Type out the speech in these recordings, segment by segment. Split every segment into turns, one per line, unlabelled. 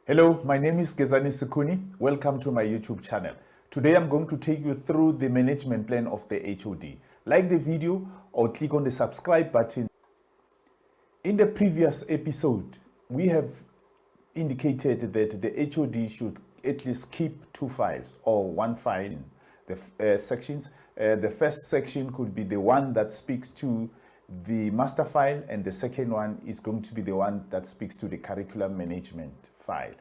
Hello, my name is Gezani Sukuni. Welcome to my YouTube channel. Today I'm going to take you through the management plan of the HOD. Like the video or click on the subscribe button. In the previous episode, we have indicated that the HOD should at least keep two files or one file in the sections. The first section could be the one that speaks to the master file, and the second one is going to be the one that speaks to the curriculum management file.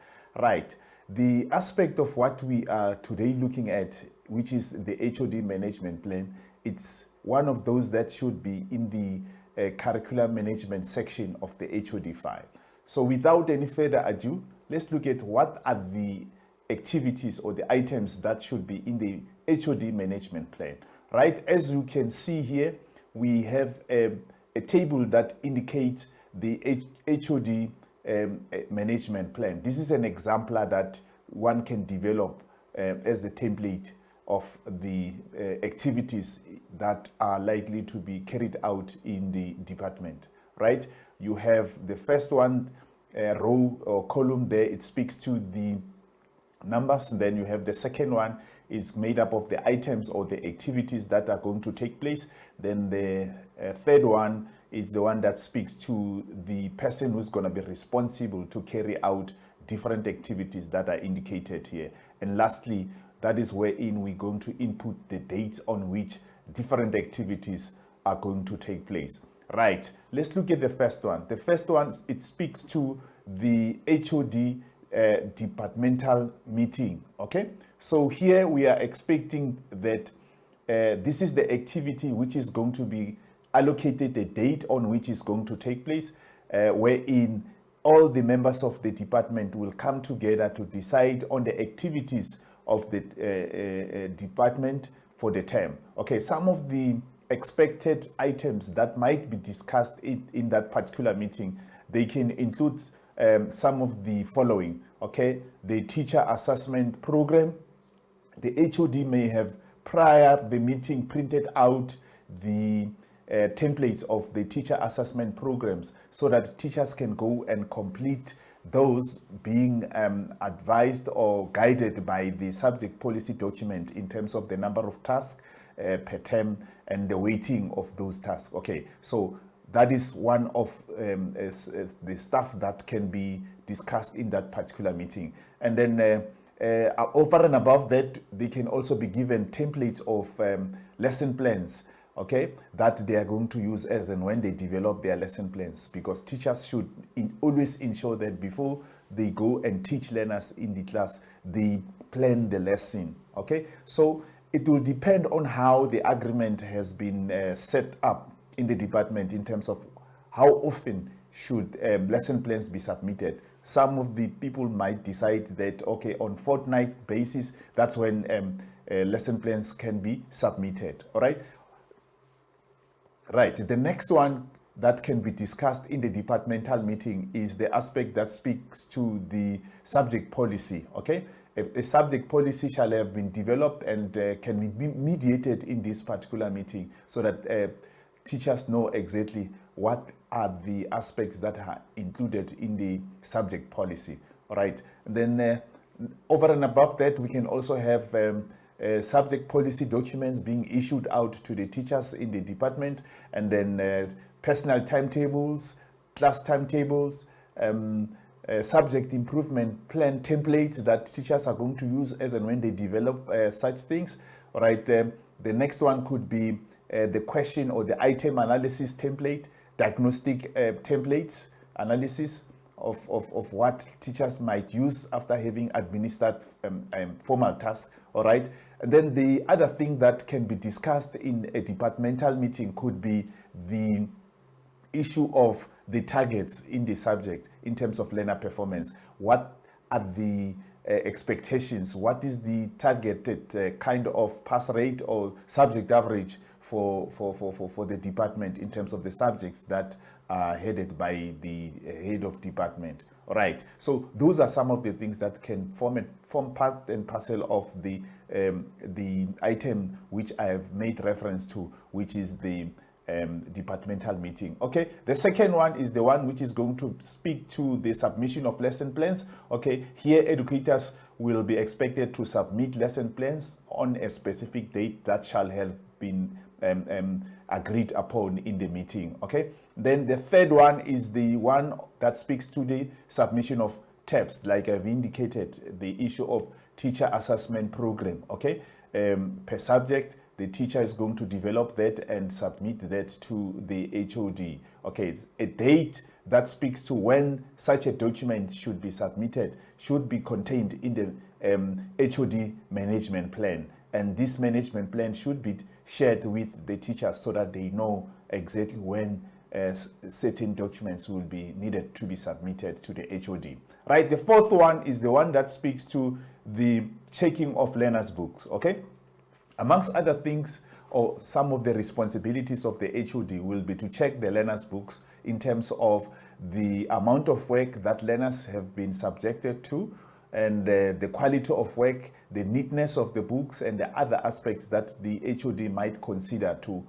Right. The aspect of what we are today looking at, which is the HOD management plan, it's one of those that should be in the curriculum management section of the HOD file. So without any further ado, let's look at what are the activities or the items that should be in the HOD management plan. Right, as you can see here, we have a table that indicates the HOD management plan. This is an exemplar that one can develop as the template of the activities that are likely to be carried out in the department. Right, you have the first one, row or column there, it speaks to the numbers. Then you have the second one, is made up of the items or the activities that are going to take place. Then the third one is the one that speaks to the person who's going to be responsible to carry out different activities that are indicated here. And lastly, that is wherein we're going to input the dates on which different activities are going to take place. Right, let's look at the first one. The first one, it speaks to the HOD departmental meeting. Okay, so here we are expecting that this is the activity which is going to be allocated, the date on which is going to take place, wherein all the members of the department will come together to decide on the activities of the department for the term. Okay, some of the expected items that might be discussed in that particular meeting, they can include some of the following. Okay, the teacher assessment program. The HOD may have prior the meeting printed out the templates of the teacher assessment programs so that teachers can go and complete those, being advised or guided by the subject policy document in terms of the number of tasks per term and the weighting of those tasks. Okay, so that is one of the stuff that can be discussed in that particular meeting. And then over and above that, they can also be given templates of lesson plans, okay, that they are going to use as and when they develop their lesson plans, because teachers should always ensure that before they go and teach learners in the class, they plan the lesson. Okay, so it will depend on how the agreement has been set up in the department in terms of how often should lesson plans be submitted. Some of the people might decide that, okay, on fortnight basis, that's when lesson plans can be submitted. All right. Right. The next one that can be discussed in the departmental meeting is the aspect that speaks to the subject policy. Okay. A subject policy shall have been developed and can be mediated in this particular meeting so that teachers know exactly what are the aspects that are included in the subject policy. All right. And then over and above that, we can also have subject policy documents being issued out to the teachers in the department, and then personal timetables, class timetables, subject improvement plan templates that teachers are going to use as and when they develop such things. All right. The next one could be the question or the item analysis template, diagnostic templates, analysis of what teachers might use after having administered formal tasks. All right. And then the other thing that can be discussed in a departmental meeting could be the issue of the targets in the subject in terms of learner performance. What are the expectations? What is the targeted kind of pass rate or subject average for the department in terms of the subjects that are headed by the head of department? All right. So those are some of the things that can form part and parcel of the item which I have made reference to, which is the departmental meeting. Okay, the second one is the one which is going to speak to the submission of lesson plans. Okay, here educators will be expected to submit lesson plans on a specific date that shall have been agreed upon in the meeting. Okay, then the third one is the one that speaks to the submission of TAPs, like I've indicated, the issue of teacher assessment program. Okay, per subject, the teacher is going to develop that and submit that to the HOD. Okay, it's a date that speaks to when such a document should be submitted, should be contained in the HOD management plan. And this management plan should be shared with the teachers so that they know exactly when certain documents will be needed to be submitted to the HOD. Right, the fourth one is the one that speaks to the checking of learners' books. Okay, amongst other things, or some of the responsibilities of the HOD will be to check the learners' books in terms of the amount of work that learners have been subjected to, and the quality of work, the neatness of the books, and the other aspects that the HOD might consider to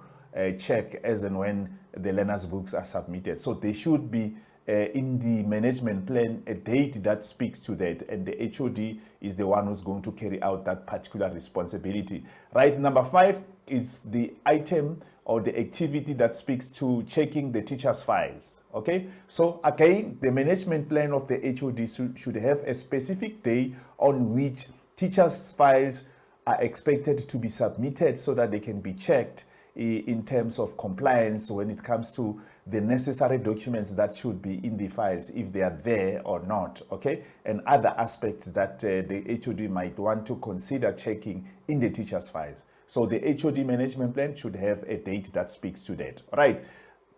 check as and when the learners' books are submitted. So they should be in the management plan a date that speaks to that, and the HOD is the one who's going to carry out that particular responsibility. Right, number 5 is the item or the activity that speaks to checking the teacher's files. Okay, so again, the management plan of the HOD should have a specific day on which teachers' files are expected to be submitted so that they can be checked in terms of compliance when it comes to the necessary documents that should be in the files, if they are there or not. Okay, and other aspects that the HOD might want to consider checking in the teacher's files. So the HOD management plan should have a date that speaks to that. All right,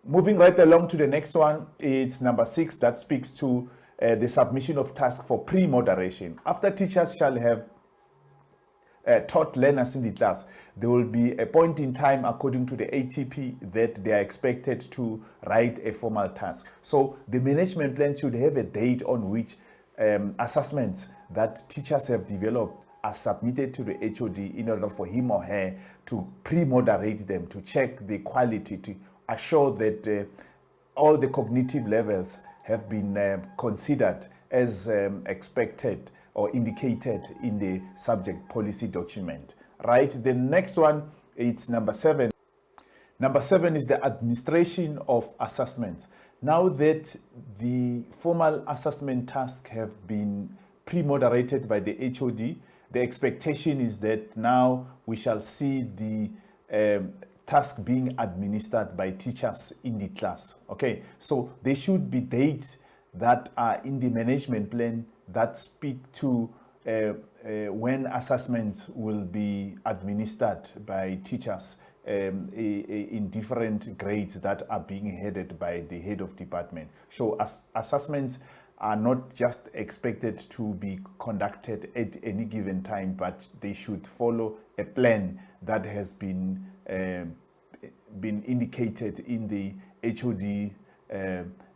moving right along to the next one, it's number 6 that speaks to the submission of tasks for pre-moderation. After teachers shall have taught learners in the class, there will be a point in time according to the ATP that they are expected to write a formal task. So the management plan should have a date on which assessments that teachers have developed are submitted to the HOD in order for him or her to pre-moderate them, to check the quality, to assure that all the cognitive levels have been considered as expected or indicated in the subject policy document. Right, the next one, it's number 7. Number 7 is the administration of assessments. Now that the formal assessment tasks have been pre-moderated by the HOD, the expectation is that now we shall see the task being administered by teachers in the class. Okay, so there should be dates that are in the management plan that speak to when assessments will be administered by teachers in different grades that are being headed by the head of department. So assessments are not just expected to be conducted at any given time, but they should follow a plan that has been indicated in the HOD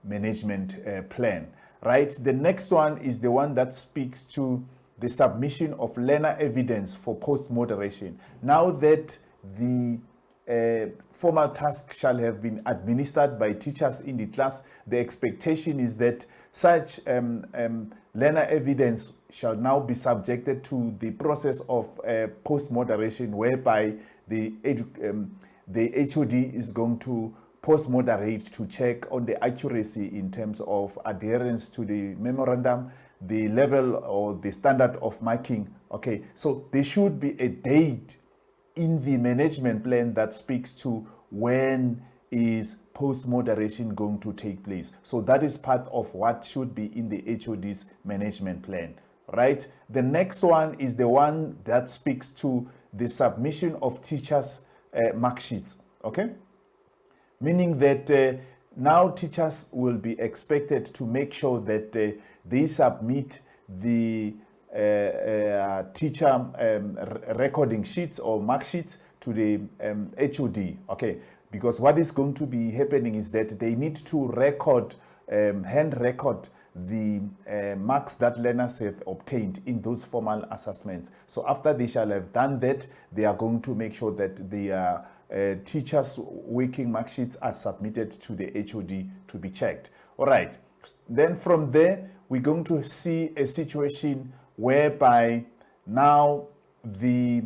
management plan. Right, the next one is the one that speaks to the submission of learner evidence for post-moderation. Now that the formal task shall have been administered by teachers in the class, the expectation is that such learner evidence shall now be subjected to the process of post-moderation, whereby the HOD is going to post-moderate to check on the accuracy in terms of adherence to the memorandum, the level or the standard of marking. Okay, so there should be a date in the management plan that speaks to when is post-moderation going to take place. So that is part of what should be in the HOD's management plan. Right, the next one is the one that speaks to the submission of teachers' mark sheets. Okay, meaning that now teachers will be expected to make sure that they submit the teacher recording sheets or mark sheets to the HOD. Okay, because what is going to be happening is that they need to record, hand record the marks that learners have obtained in those formal assessments. So after they shall have done that, they are going to make sure that they are teachers' working mark sheets are submitted to the HOD to be checked. All right. Then from there, we're going to see a situation whereby now the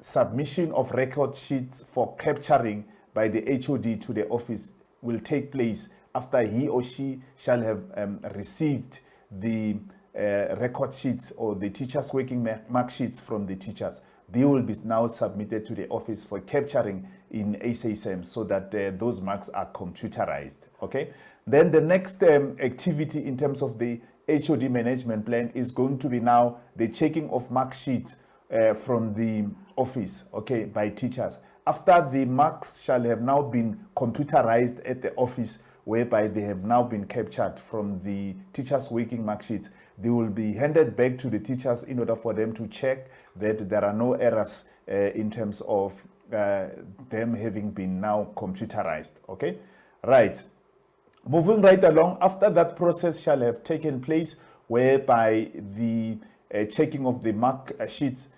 submission of record sheets for capturing by the HOD to the office will take place after he or she shall have received the record sheets or the teachers' working mark sheets from the teachers. They will be now submitted to the office for capturing in SASM so that those marks are computerized. Okay. Then the next activity in terms of the HOD management plan is going to be now the checking of mark sheets from the office, okay, by teachers. After the marks shall have now been computerized at the office, whereby they have now been captured from the teachers' working mark sheets, they will be handed back to the teachers in order for them to check that there are no errors in terms of them having been now computerized. Okay, right. Moving right along, after that process shall have taken place, whereby the checking of the mark sheets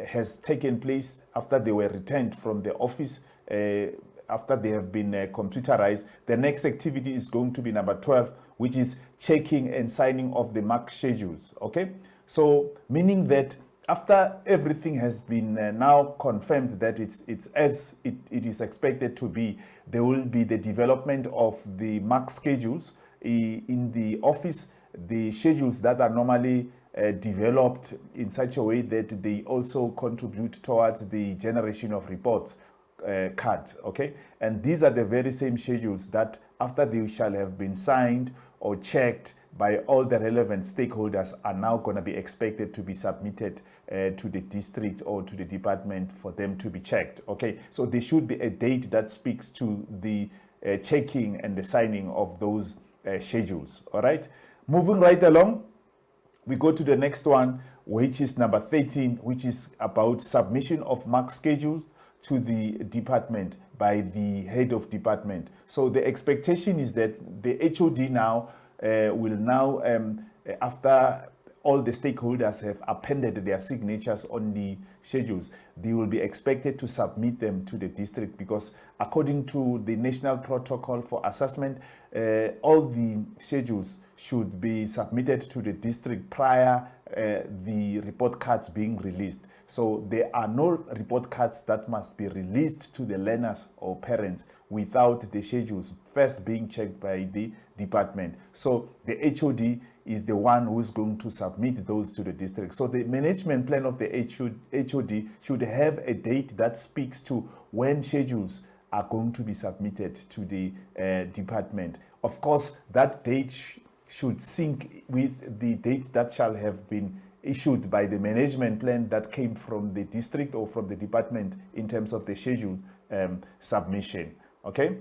has taken place after they were returned from the office, after they have been computerized, the next activity is going to be number 12, which is checking and signing of the mark schedules. Okay, so meaning that after everything has been now confirmed that it's as it is expected to be, there will be the development of the mark schedules in the office, the schedules that are normally developed in such a way that they also contribute towards the generation of reports cards. Okay, and these are the very same schedules that after they shall have been signed or checked by all the relevant stakeholders are now going to be expected to be submitted to the district or to the department for them to be checked. Okay, so there should be a date that speaks to the checking and the signing of those schedules. All right, moving right along, we go to the next one, which is number 13, which is about submission of mark schedules to the department by the head of department. So the expectation is that the HOD now will now, after all the stakeholders have appended their signatures on the schedules, they will be expected to submit them to the district, because according to the National Protocol for Assessment, all the schedules should be submitted to the district prior the report cards being released. So there are no report cards that must be released to the learners or parents without the schedules first being checked by the department. So the HOD is the one who's going to submit those to the district. So the management plan of the HOD should have a date that speaks to when schedules are going to be submitted to the department. Of course, that date should sync with the date that shall have been issued by the management plan that came from the district or from the department in terms of the schedule submission. Okay,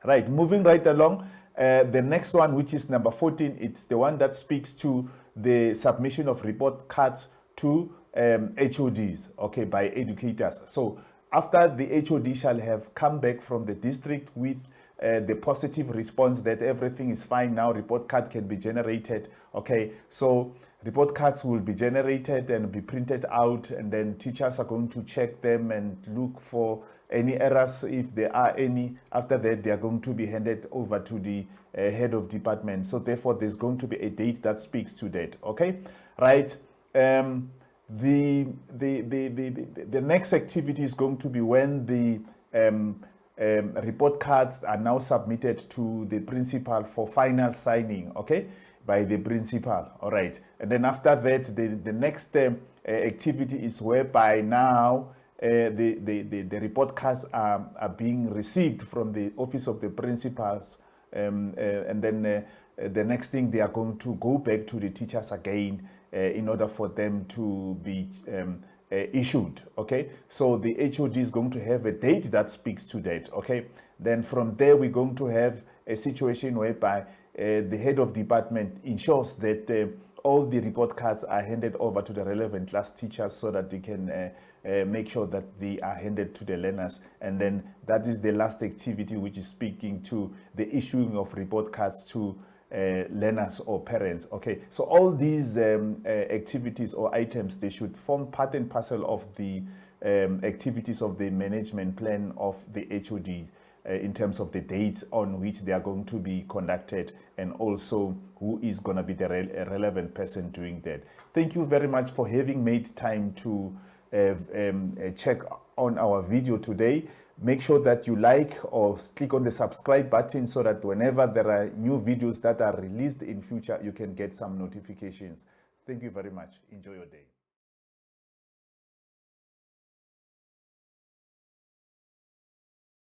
right, moving right along, the next one, which is number 14, it's the one that speaks to the submission of report cards to HODs, okay, by educators. So after the HOD shall have come back from the district with the positive response that everything is fine now, report card can be generated. Okay, so report cards will be generated and be printed out, and then teachers are going to check them and look for any errors if there are any. After that, they are going to be handed over to the head of department. So therefore, there's going to be a date that speaks to that. Okay, right. The next activity is going to be when the report cards are now submitted to the principal for final signing, okay, by the principal. All right, and then after that, the next activity is whereby now the report cards are being received from the office of the principals, and then the next thing, they are going to go back to the teachers again in order for them to be issued. Okay, so the HOD is going to have a date that speaks to that. Okay, then from there we're going to have a situation whereby the head of department ensures that all the report cards are handed over to the relevant class teachers so that they can make sure that they are handed to the learners. And then that is the last activity, which is speaking to the issuing of report cards to learners or parents. Okay, so all these activities or items, they should form part and parcel of the activities of the management plan of the HOD in terms of the dates on which they are going to be conducted, and also who is going to be the relevant person doing that. Thank you very much for having made time to check on our video today. Make sure that you like or click on the subscribe button so that whenever there are new videos that are released in future, you can get some notifications. Thank you very much. Enjoy your day.